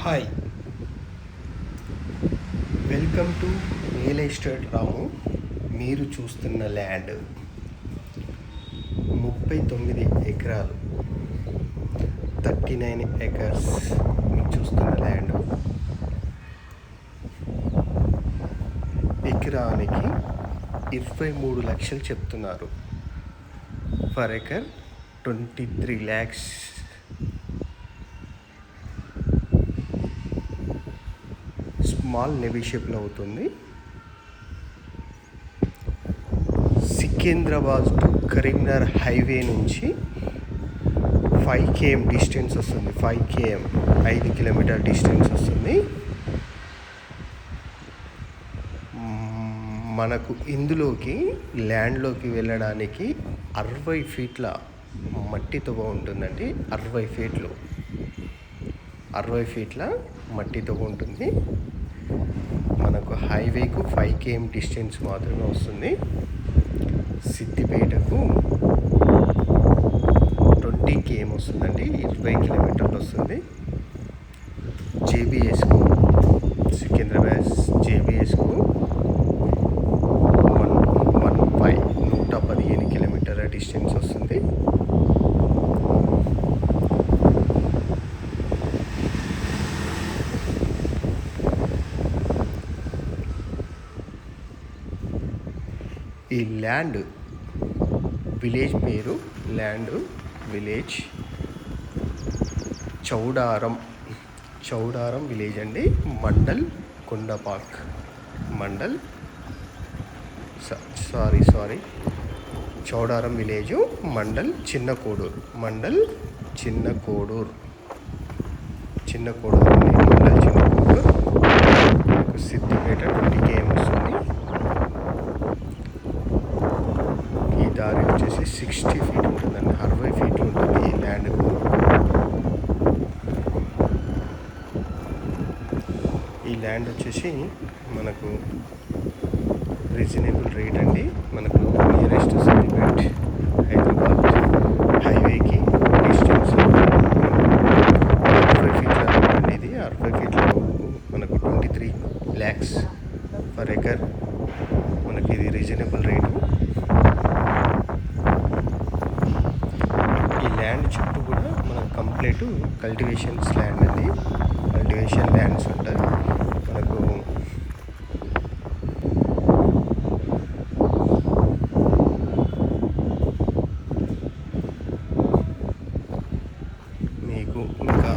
Hi, welcome to real estate Ramu. మీరు చూస్తున్న land 39 ఎకరాలు, 39 ఎకర్స్. మీరు చూస్తున్న ల్యాండ్ ఎకరానికి 23 లక్షలు చెప్తున్నారు. Per acre 23 lakhs. Small negotiable అవుతుంది. సికింద్రాబాద్ టు కరీంనగర్ హైవే నుంచి 5 km డిస్టెన్స్ వస్తుంది. 5 km 5 కిలోమీటర్ డిస్టెన్స్ వస్తుంది. మనకు ఇందులోకి ల్యాండ్లోకి వెళ్ళడానికి 60 ఫీట్ల మట్టితో ఉంటుందండి. 60 ఫీట్ల మట్టితో ఉంటుంది. మనకు హైవేకు 5 km డిస్టెన్స్ మాత్రమే వస్తుంది. సిద్దిపేటకు 20 km వస్తుందండి, 20 కిలోమీటర్లు వస్తుంది. జేబీఎస్కు, సికింద్రాబాద్ జేబీఎస్కు 115 కిలోమీటర్ల డిస్టెన్స్ వస్తుంది. ఈ ల్యాండ్ విలేజ్ పేరు విలేజ్ చౌడారం విలేజ్ అండి. మండల్ కొండపాక్, చౌడారం విలేజు, మండల్ చిన్న కోడూరు, సిద్దిపేట 20 km వస్తుంది. ఈ దారి వచ్చేసి 60 ఫీట్ ఉంటుందండి, 60 ఫీట్లు ఉంటుంది ఈ ల్యాండ్కు. ఈ ల్యాండ్ వచ్చేసి మనకు రీజనబుల్ రేట్ అండి. మనకు నియరెస్ట్ సిద్దిపేట హైదరాబాద్ హైవేకి డిస్టెన్స్ 60 ఫీట్ల అండి. ఇది 60 ఫీట్లో మనకు 23 lakhs పర్ ఎకర్. మనకి ఇది రీజనబుల్ రేటు. ఈ ల్యాండ్ చుట్టూ కూడా మనకు కంప్లీట్ కల్టివేషన్ ల్యాండ్స్ ఉంటాయి. మనకు మీకు ఇంకా